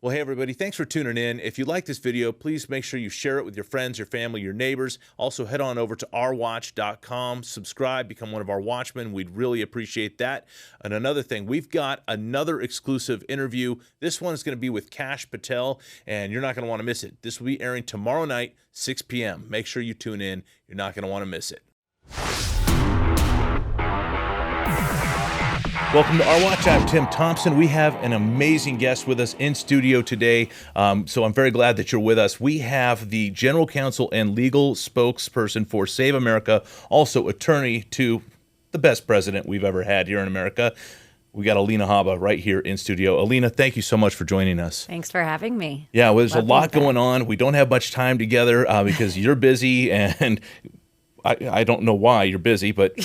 Well, hey, everybody, thanks for tuning in. If you like this video, please make sure you share it with your friends, your family, your neighbors. Also, head on over to ourwatch.com, subscribe, become one of our watchmen. We'd really appreciate that. And another thing, we've got another exclusive interview. This one is going to be with Kash Patel, and you're not going to want to miss it. This will be airing tomorrow night, 6 p.m. Make sure you tune in. You're not going to want to miss it. Welcome to Our Watch. I'm Tim Thompson. We have an amazing guest with us in studio today, so I'm very glad that you're with us. We have the General Counsel and Legal Spokesperson for Save America, also attorney to the best president we've ever had here in America. We got Alina Habba right here in studio. Alina, thank you so much for joining us. Thanks for having me. Yeah, well, there's a lot going on. We don't have much time together because you're busy and I don't know why you're busy, but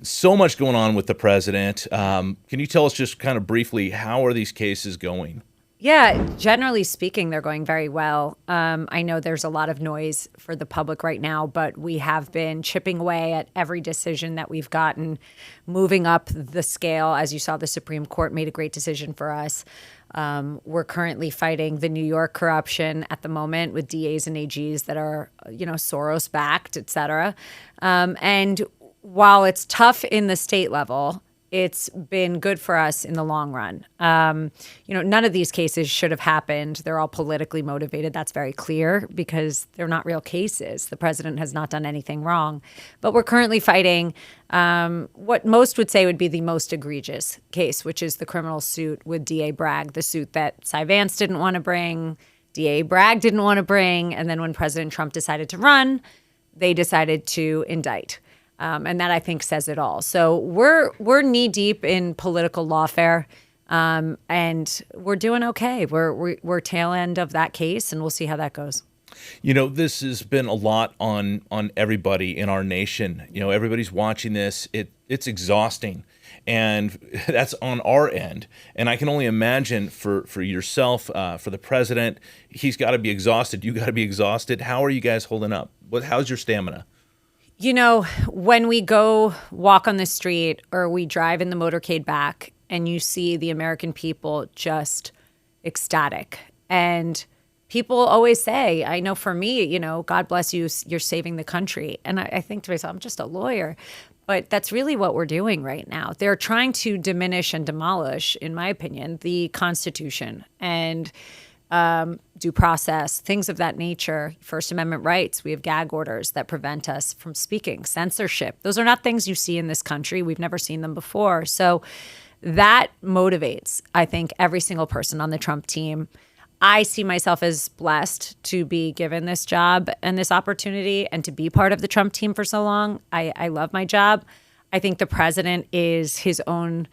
so much going on with the president. Can you tell us just kind of briefly, how are these cases going? Yeah, generally speaking, they're going very well. I know there's a lot of noise for the public right now, but we have been chipping away at every decision that we've gotten, moving up the scale. As you saw, the Supreme Court made a great decision for us. We're currently fighting the New York corruption at the moment with DAs and AGs that are, Soros backed, et cetera. And while it's tough in the state level, it's been good for us in the long run. None of these cases should have happened. They're all politically motivated. That's very clear because they're not real cases. The president has not done anything wrong. But we're currently fighting what most would say would be the most egregious case, which is the criminal suit with DA Bragg, the suit that Cy Vance didn't want to bring, DA Bragg didn't want to bring, and then when President Trump decided to run, they decided to indict. And that, I think, says it all. So we're knee deep in political lawfare, and we're doing okay. We're tail end of that case, and we'll see how that goes. This has been a lot on everybody in our nation. Everybody's watching this. It's exhausting, and that's on our end. And I can only imagine for yourself, for the president, he's got to be exhausted. You got to be exhausted. How are you guys holding up? How's your stamina? When we go walk on the street or we drive in the motorcade back and you see the American people just ecstatic, and people always say, I know for me, God bless you, you're saving the country. And I think to myself, I'm just a lawyer. But that's really what we're doing right now. They're trying to diminish and demolish, in my opinion, the Constitution and due process, things of that nature, First Amendment rights. We have gag orders that prevent us from speaking, censorship. Those are not things you see in this country. We've never seen them before. So that motivates, I think, every single person on the Trump team. I see myself as blessed to be given this job and this opportunity and to be part of the Trump team for so long. I love my job. I think the president is his own,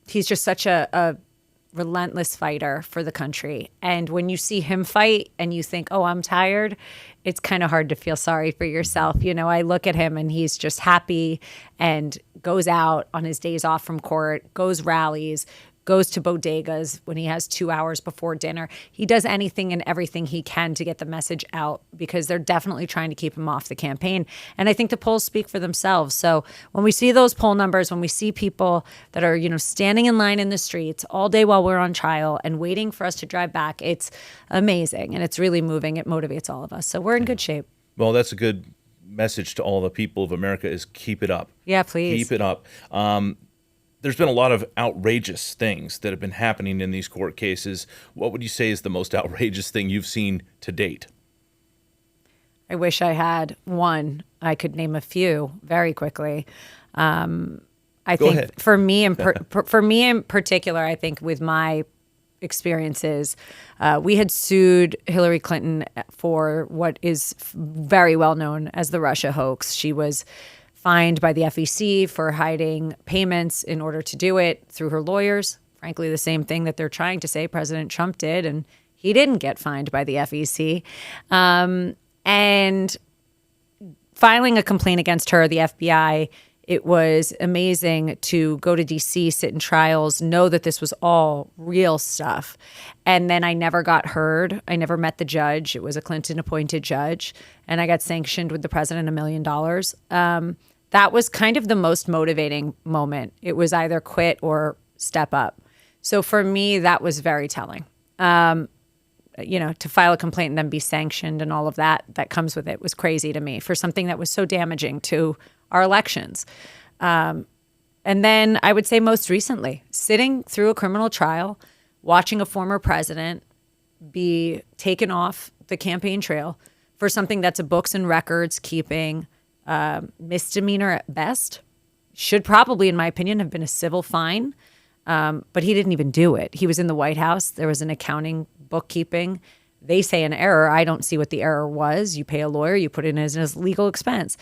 he's just such a relentless fighter for the country. And when you see him fight and you think, oh, I'm tired, it's kind of hard to feel sorry for yourself. I look at him and he's just happy and goes out on his days off from court, goes rallies, goes to bodegas when he has 2 hours before dinner. He does anything and everything he can to get the message out because they're definitely trying to keep him off the campaign. And I think the polls speak for themselves. So when we see those poll numbers, when we see people that are, standing in line in the streets all day while we're on trial and waiting for us to drive back, it's amazing. And it's really moving. It motivates all of us. So we're in good shape. Well, that's a good message to all the people of America is keep it up. Yeah, please. Keep it up. There's been a lot of outrageous things that have been happening in these court cases. What would you say is the most outrageous thing you've seen to date? I wish I had one. I could name a few very quickly. I think ahead. For me in particular, I think with my experiences, we had sued Hillary Clinton for what is very well known as the Russia hoax. She was fined by the FEC for hiding payments in order to do it through her lawyers. Frankly, the same thing that they're trying to say President Trump did, and he didn't get fined by the FEC. And filing a complaint against her, the FBI, it was amazing to go to D.C., sit in trials, know that this was all real stuff. And then I never got heard. I never met the judge. It was a Clinton-appointed judge. And I got sanctioned with the president $1 million. That was kind of the most motivating moment. It was either quit or step up. So for me, that was very telling. To file a complaint and then be sanctioned and all of that comes with it was crazy to me for something that was so damaging to our elections. And then I would say most recently, sitting through a criminal trial, watching a former president be taken off the campaign trail for something that's a books and records keeping misdemeanor at best, should probably, in my opinion, have been a civil fine. But he didn't even do it. He was in the White House. There was an accounting, bookkeeping. They say an error. I don't see what the error was. You pay a lawyer, you put it in as legal expense.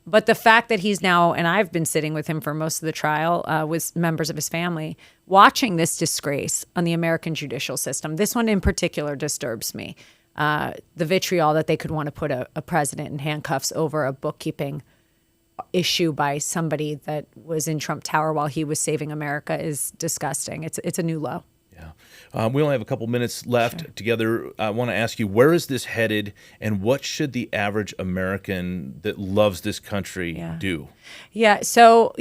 But the fact that he's now, and I've been sitting with him for most of the trial with members of his family, watching this disgrace on the American judicial system. This one in particular disturbs me. The vitriol that they could want to put a president in handcuffs over a bookkeeping issue by somebody that was in Trump Tower while he was saving America is disgusting. It's a new low. Yeah. We only have a couple minutes left together. I want to ask you, where is this headed, and what should the average American that loves this country do? Yeah. So,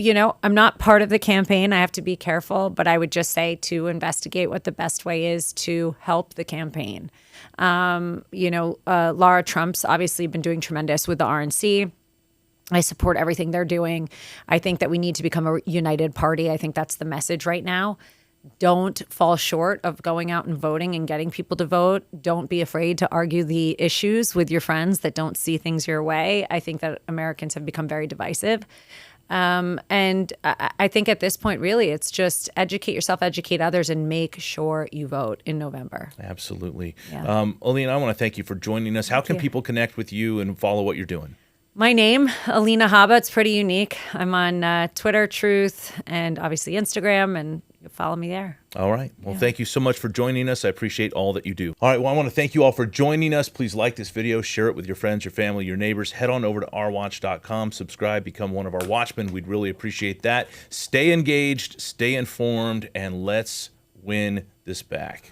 I'm not part of the campaign. I have to be careful, but I would just say to investigate what the best way is to help the campaign. Laura Trump's obviously been doing tremendous with the RNC. I support everything they're doing. I think that we need to become a united party. I think that's the message right now. Don't fall short of going out and voting and getting people to vote. Don't be afraid to argue the issues with your friends that don't see things your way. I think that Americans have become very divisive. And I think at this point, really, it's just educate yourself, educate others, and make sure you vote in November. Absolutely. Yeah. Alina, I want to thank you for joining us. How can people connect with you and follow what you're doing? My name, Alina Habba. It's pretty unique. I'm on Twitter, Truth, and obviously Instagram, and you can follow me there. All right. Well, thank you so much for joining us. I appreciate all that you do. All right. Well, I want to thank you all for joining us. Please like this video, share it with your friends, your family, your neighbors. Head on over to ourwatch.com, subscribe, become one of our watchmen. We'd really appreciate that. Stay engaged, stay informed, and let's win this back.